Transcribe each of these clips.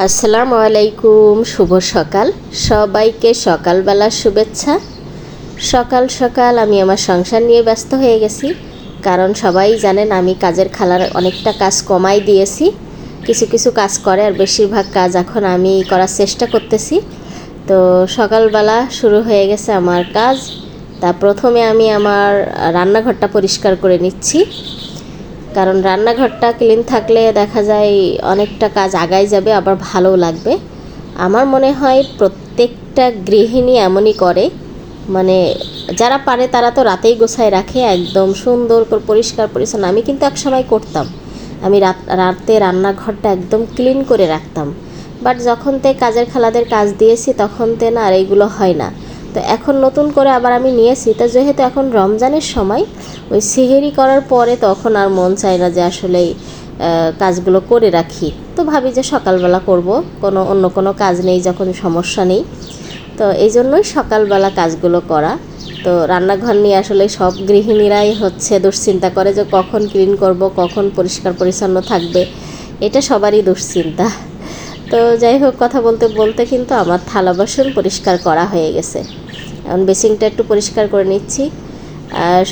আসসালামু আলাইকুম, শুভ সকাল। সবাইকে সকালবেলার শুভেচ্ছা। সকাল সকাল আমি আমার সংসার নিয়ে ব্যস্ত হয়ে গেছি, কারণ সবাই জানেন আমি কাজের খালার অনেকটা কাজ কমাই দিয়েছি। কিছু কিছু কাজ করে আর বেশিরভাগ কাজ এখন আমি করার চেষ্টা করতেছি। তো সকালবেলা শুরু হয়ে গেছে আমার কাজ। তা প্রথমে আমি আমার রান্নাঘরটা পরিষ্কার করে নিচ্ছি, কারণ রান্নাঘরটা ক্লিন থাকলে দেখা যায় অনেকটা কাজ আগায় যাবে, আবার ভালোও লাগবে। আমার মনে হয় প্রত্যেকটা গৃহিণী এমনই করে, মানে যারা পারে তারা তো রাতেই গোছায় রাখে, একদম সুন্দর করে পরিষ্কার পরিচ্ছন্ন। আমি কিন্তু এক সময় করতাম, আমি রাতে রান্নাঘরটা একদম ক্লিন করে রাখতাম। বাট যখন কাজের খালাদের কাজ দিয়েছি তখন না আর এইগুলো হয় না। তো এখন নতুন করে আবার আমি নিয়েছি, তো যেহেতু এখন রমজানের সময়, ওই সেহেরি করার পরে তখন আর মন চায় না যে আসলেই কাজগুলো করে রাখি। তো ভাবি যে সকালবেলা করব, অন্য কোনো কাজ নেই যখন, সমস্যা নেই। তো এই জন্যই সকালবেলা কাজগুলো করা। তো রান্নাঘর নিয়ে আসলে সব গৃহিণীরাই দুশ্চিন্তা করে যে কখন ক্লিন করব, কখন পরিষ্কার পরিচ্ছন্ন থাকবে, এটা সবারই দুশ্চিন্তা। তো যাই হোক, কথা বলতে বলতে কিন্তু আমার থালা বাসন পরিষ্কার করা হয়ে গেছে। এখন বেসিংটা একটু পরিষ্কার করে নিচ্ছি।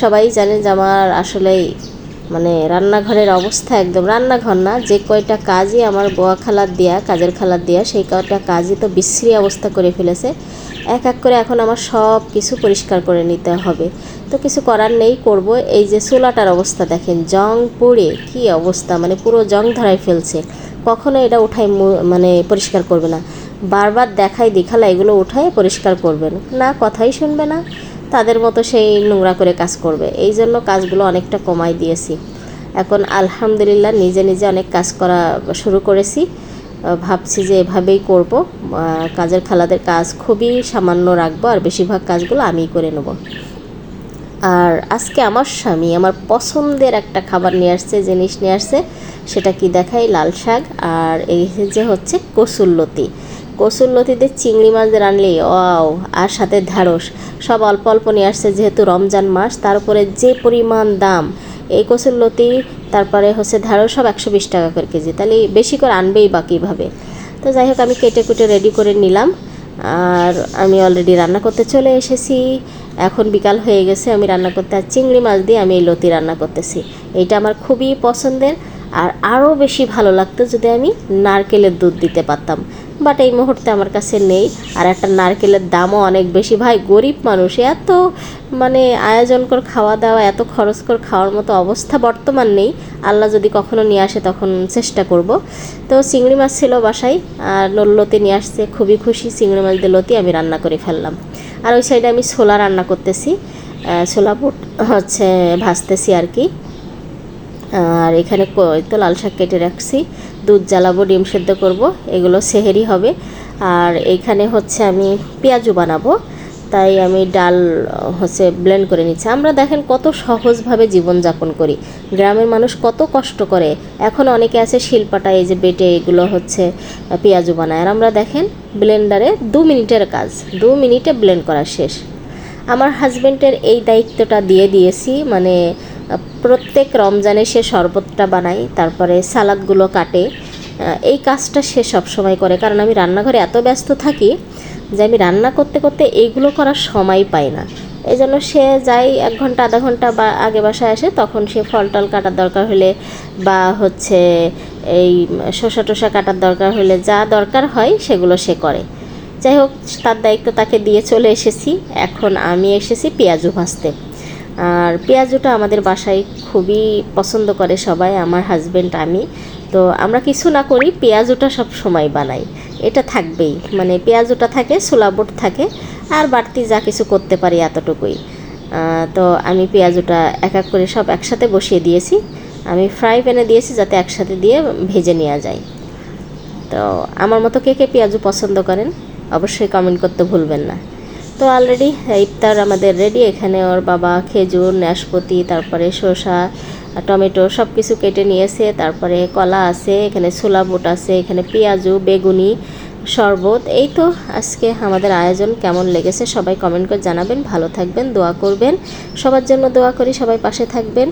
সবাই জানে যে আমার আসলেই রান্নাঘরের অবস্থা একদম, রান্নাঘর না, যে কয়টা কাজই আমার বোয়া খালার দেয়া, কাজের খালার দেয়া, সেই কয়টা কাজই তো বিশ্রী অবস্থা করে ফেলেছে। এক এক করে এখন আমার সব কিছু পরিষ্কার করে নিতে হবে। তো কিছু করার নেই, করব। এই যে চুলাটার অবস্থা দেখেন, জং পড়ে কি অবস্থা, পুরো জং ধরায় ফেলছে। কখনো এটা উঠাই পরিষ্কার করবে না, বারবার দেখালা এগুলো উঠায় পরিষ্কার করবেন না, কথাই শুনবে না, তাদের মতো সেই নোংরা করে কাজ করবে। এই জন্য কাজগুলো অনেকটা কমাই দিয়েছি। এখন আলহামদুলিল্লাহ নিজে নিজে অনেক কাজ করা শুরু করেছি। ভাবছি যে এভাবেই করব, কাজের খালাদের কাজ খুবই সামান্য রাখবো, আর বেশিরভাগ কাজগুলো আমিই করে নেব। আর আজকে আমার স্বামী আমার পছন্দের একটা খাবার নিয়ে আসছে, জিনিস নিয়ে আসছে। সেটা কি দেখাই, লাল শাক আর এই যে কসুরলতি। কসুরলতিতে চিংড়ি মাছ রানলে ওয়াও, আর সাথে ঢ্যাঁড়স, সব অল্প অল্প নিয়ে আসছে যেহেতু রমজান মাস। তার উপরে যে পরিমাণ দাম, এই কসুরলতি তারপরে ঢ্যাঁড়স সব 120 টাকা করে কেজি, তাহলে বেশি করে আনবেই বা কীভাবে। তো যাই হোক, আমি কেটে কুটে রেডি করে নিলাম, আর আমি অলরেডি রান্না করতে চলে এসেছি। এখন বিকাল হয়ে গেছে, আমি রান্না করতে, আর চিংড়ি মাছ দিয়ে আমি এই লতি রান্না করতেছি। এইটা আমার খুবই পছন্দের, আর আরও বেশি ভালো লাগতো যদি আমি নারকেলের দুধ দিতে পারতাম, বাট এই মুহূর্তে আমার কাছে নেই। আর একটা নারকেলের দামও অনেক বেশি। ভাই, গরিব মানুষ, এত আয়োজন করে খাওয়া দাওয়া, এত খরচ করে খাওয়ার মতো অবস্থা বর্তমান নেই। আল্লাহ যদি কখনো নিয়ে আসে তখন চেষ্টা করব। তো চিংড়ি মাছ ছিল বাসায়, আর লতি নিয়ে আসছে, খুবই খুশি। চিংড়ি মাছ দিয়ে লতি আমি রান্না করে ফেললাম। আর ওই সাইডে আমি ছোলা রান্না করতেছি, ছোলা বুট ভাজতেছি আর কি। আর এখানে তো লাল শাক কেটে রাখছি, দুধ জ্বালাবো, ডিম সেদ্ধ করব, এগুলো সেহেরি হবে। আর এইখানে আমি পেঁয়াজু বানাবো, তাই আমি ডাল ব্লেন্ড করে নিচ্ছি। আমরা দেখেন কত সহজভাবে জীবনযাপন করি, গ্রামের মানুষ কত কষ্ট করে। এখন অনেকে আছে শিলপাটায় এই যে বেটে এগুলো পেঁয়াজু বানায়, আর আমরা দেখেন ব্লেন্ডারে 2 মিনিটের কাজ, 2 মিনিটে ব্লেন্ড করা শেষ। আমার হাজব্যান্ডের এই দায়িত্বটা দিয়ে দিয়েছি, প্রত্যেক রমজানে সে শরবতটা বানায়, তারপরে সালাদগুলো কাটে। এই কাজটা সে সবসময় করে, কারণ আমি রান্নাঘরে এত ব্যস্ত থাকি যে আমি রান্না করতে করতে এইগুলো করার সময় পাই না। এই জন্য সে যাই 1 ঘন্টা আধা ঘন্টা বা আগে বাসায় আসে, তখন সে ফল টল কাটার দরকার হলে, বা এই শসা টসা কাটার দরকার হলে, যা দরকার হয় সেগুলো সে করে। যাই হোক, তার দায়িত্ব তাকে দিয়ে চলে এসেছি। এখন আমি এসেছি পেঁয়াজু ভাজতে। আর পেঁয়াজুটা আমাদের বাসায় খুবই পছন্দ করে সবাই, আমার হাজব্যান্ড, আমি। তো আমরা কিছু না করি, পেঁয়াজুটা সব সময় বানাই, এটা থাকবেই। পেঁয়াজুটা থাকে, ছোলা বুট থাকে, আর বাড়তি যা কিছু করতে পারি এতটুকুই। তো আমি পেঁয়াজুটা এক এক করে সব একসাথে বসিয়ে দিয়েছি। আমি ফ্রাই প্যানে দিয়েছি যাতে একসাথে দিয়ে ভেজে নেওয়া যায়। তো আমার মতো কে কে পেঁয়াজু পছন্দ করেন অবশ্যই কমেন্ট করতে ভুলবেন না। তো অলরেডি ইফতার আমাদের রেডি। এখানে ওর বাবা খেজুর, নাশপাতি, তারপরে শসা, টমেটো সব কিছু কেটে নিয়েছে, তারপরে কলা আছে, এখানে ছোলা বুট আছে, এখানে পেঁয়াজু, বেগুনি, শরবত। এই তো আজকে আমাদের আয়োজন। কেমন লেগেছে সবাই কমেন্ট করে জানাবেন। ভালো থাকবেন, দোয়া করবেন, সবার জন্য দোয়া করি, সবাই পাশে থাকবেন।